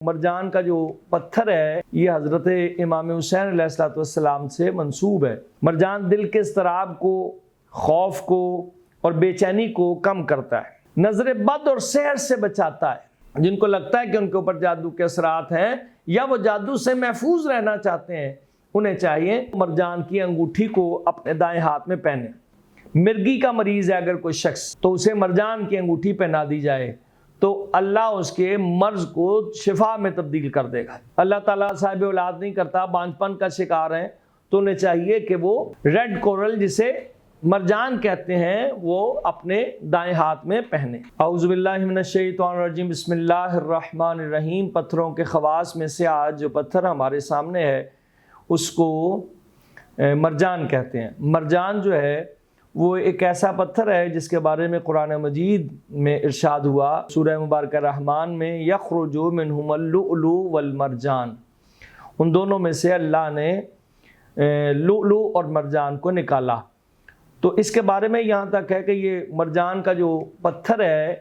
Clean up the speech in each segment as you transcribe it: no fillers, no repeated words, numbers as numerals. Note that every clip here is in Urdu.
مرجان کا جو پتھر ہے یہ حضرت امام حسین علیہ السلام سے منسوب ہے۔ مرجان دل کے اضطراب کو، خوف کو اور بے چینی کو کم کرتا ہے، نظر بد اور سحر سے بچاتا ہے۔ جن کو لگتا ہے کہ ان کے اوپر جادو کے اثرات ہیں یا وہ جادو سے محفوظ رہنا چاہتے ہیں، انہیں چاہیے مرجان کی انگوٹھی کو اپنے دائیں ہاتھ میں پہنے۔ مرگی کا مریض ہے اگر کوئی شخص تو اسے مرجان کی انگوٹھی پہنا دی جائے تو اللہ اس کے مرض کو شفا میں تبدیل کر دے گا۔ اللہ تعالیٰ صاحب اولاد نہیں کرتا، بانجھ پن کا شکار ہیں، تو انہیں چاہیے کہ وہ ریڈ کورل جسے مرجان کہتے ہیں وہ اپنے دائیں ہاتھ میں پہنے۔ اعوذ باللہ من الشیطان الرجیم، بسم اللہ الرحمن الرحیم۔ پتھروں کے خواص میں سے آج جو پتھر ہمارے سامنے ہے اس کو مرجان کہتے ہیں۔ مرجان جو ہے وہ ایک ایسا پتھر ہے جس کے بارے میں قرآن مجید میں ارشاد ہوا سورہ مبارکہ رحمان میں، یخرج منہم اللؤلؤ والمرجان، ان دونوں میں سے اللہ نے لؤلؤ اور مرجان کو نکالا۔ تو اس کے بارے میں یہاں تک ہے کہ یہ مرجان کا جو پتھر ہے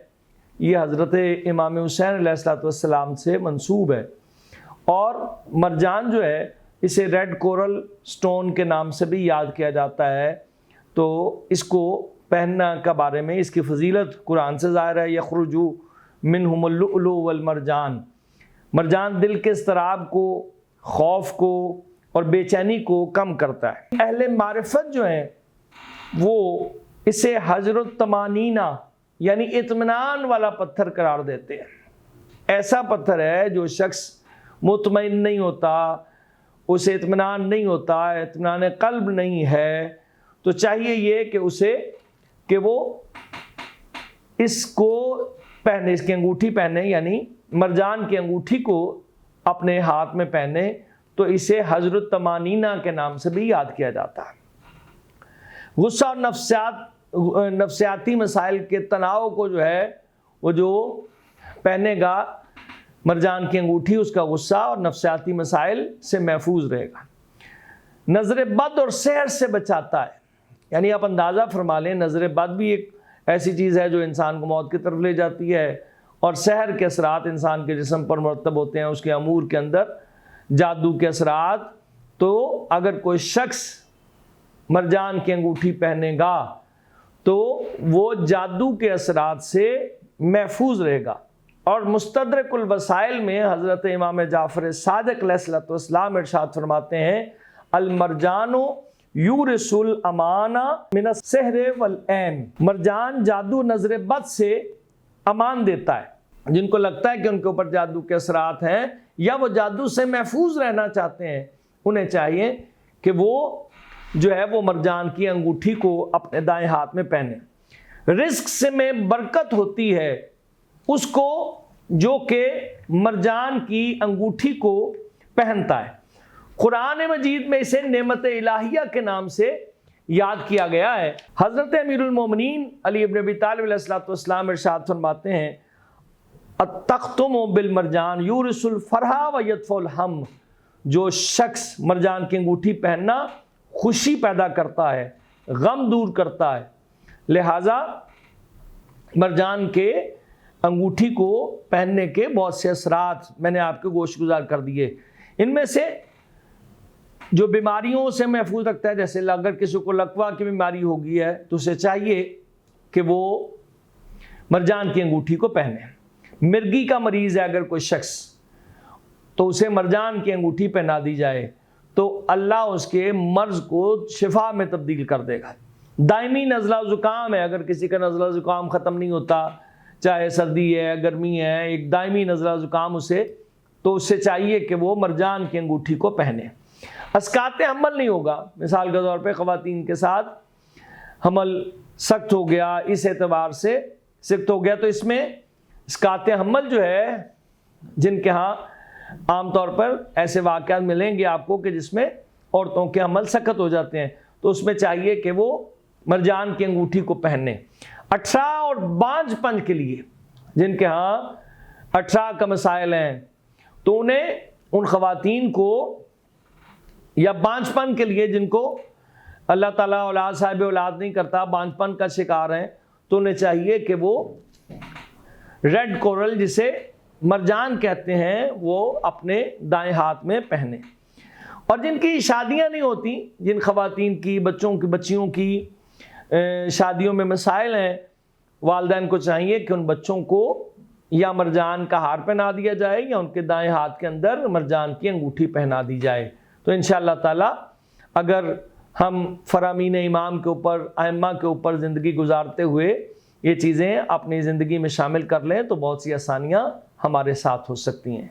یہ حضرت امام حسین علیہ السلام سے منسوب ہے، اور مرجان جو ہے اسے ریڈ کورل سٹون کے نام سے بھی یاد کیا جاتا ہے۔ تو اس کو پہننا کے بارے میں اس کی فضیلت قرآن سے ظاہر ہے، یخرج منہم اللؤلؤ والمرجان۔ مرجان دل کے اضطراب کو، خوف کو اور بے چینی کو کم کرتا ہے۔ اہل معرفت جو ہیں وہ اسے حجر الطمانینہ یعنی اطمینان والا پتھر قرار دیتے ہیں۔ ایسا پتھر ہے جو شخص مطمئن نہیں ہوتا، اسے اطمینان نہیں ہوتا، اطمینان قلب نہیں ہے، تو چاہیے یہ کہ وہ اس کو پہنے، اس کی انگوٹھی پہنے، یعنی مرجان کی انگوٹھی کو اپنے ہاتھ میں پہنے، تو اسے حجر الطمانینہ کے نام سے بھی یاد کیا جاتا ہے۔ غصہ اور نفسیاتی مسائل کے تناؤ کو جو ہے وہ جو پہنے گا مرجان کی انگوٹھی، اس کا غصہ اور نفسیاتی مسائل سے محفوظ رہے گا۔ نظر بد اور سحر سے بچاتا ہے، یعنی آپ اندازہ فرما لیں نظر بد بھی ایک ایسی چیز ہے جو انسان کو موت کی طرف لے جاتی ہے، اور سحر کے اثرات انسان کے جسم پر مرتب ہوتے ہیں، اس کے امور کے اندر جادو کے اثرات۔ تو اگر کوئی شخص مرجان کی انگوٹھی پہنے گا تو وہ جادو کے اثرات سے محفوظ رہے گا۔ اور مستدرک الوسائل میں حضرت امام جعفر صادق علیہ السلام ارشاد فرماتے ہیں، المرجان یورث الامان من السحر والعین، مرجان جادو نظر بد سے امان دیتا ہے۔ جن کو لگتا ہے کہ ان کے اوپر جادو کے اثرات ہیں یا وہ جادو سے محفوظ رہنا چاہتے ہیں، انہیں چاہیے کہ وہ جو ہے وہ مرجان کی انگوٹھی کو اپنے دائیں ہاتھ میں پہنے۔ رزق سے میں برکت ہوتی ہے اس کو جو کہ مرجان کی انگوٹھی کو پہنتا ہے۔ قرآن مجید میں اسے نعمت الہیہ کے نام سے یاد کیا گیا ہے۔ حضرت امیر المومنین علی ابن ابی طالب علیہ السلام ارشاد فرماتے ہیں، التختم بالمرجان یورث الفرح ویدفع الہم، جو شخص مرجان کی انگوٹھی پہننا خوشی پیدا کرتا ہے، غم دور کرتا ہے، لہذا مرجان کے انگوٹھی کو پہننے کے بہت سے اثرات میں نے آپ کو گوش گزار کر دیے۔ ان میں سے جو بیماریوں سے محفوظ رکھتا ہے، جیسے اگر کسی کو لقوہ کی بیماری ہو گئی ہے تو اسے چاہیے کہ وہ مرجان کی انگوٹھی کو پہنے۔ مرگی کا مریض ہے اگر کوئی شخص تو اسے مرجان کی انگوٹھی پہنا دی جائے تو اللہ اس کے مرض کو شفا میں تبدیل کر دے گا۔ دائمی نزلہ زکام ہے، اگر کسی کا نزلہ زکام ختم نہیں ہوتا، چاہے سردی ہے گرمی ہے، ایک دائمی نزلہ زکام تو اسے چاہیے کہ وہ مرجان کی انگوٹھی کو پہنے۔ اسقاط حمل نہیں ہوگا، مثال کے طور پہ خواتین کے ساتھ حمل سخت ہو گیا، اس اعتبار سے سخت ہو گیا تو اس میں اسقاط حمل جو ہے، جن کے ہاں عام طور پر ایسے واقعات ملیں گے آپ کو کہ جس میں عورتوں کے حمل سخت ہو جاتے ہیں، تو اس میں چاہیے کہ وہ مرجان کی انگوٹھی کو پہنے۔ 18 اور بانجھ پن کے لیے، جن کے ہاں 18 کا مسائل ہیں، تو انہیں ان خواتین کو، یا بانجھ پن کے لیے جن کو اللہ تعالیٰ اولاد صاحب اولاد نہیں کرتا، بانجھ پن کا شکار ہیں، تو انہیں چاہیے کہ وہ ریڈ کورل جسے مرجان کہتے ہیں وہ اپنے دائیں ہاتھ میں پہنے۔ اور جن کی شادیاں نہیں ہوتی، جن خواتین کی بچیوں کی شادیوں میں مسائل ہیں، والدین کو چاہیے کہ ان بچوں کو یا مرجان کا ہار پہنا دیا جائے یا ان کے دائیں ہاتھ کے اندر مرجان کی انگوٹھی پہنا دی جائے۔ تو انشاءاللہ تعالی اگر ہم فرامین امام کے اوپر، ائمہ کے اوپر زندگی گزارتے ہوئے یہ چیزیں اپنی زندگی میں شامل کر لیں تو بہت سی آسانیاں ہمارے ساتھ ہو سکتی ہیں۔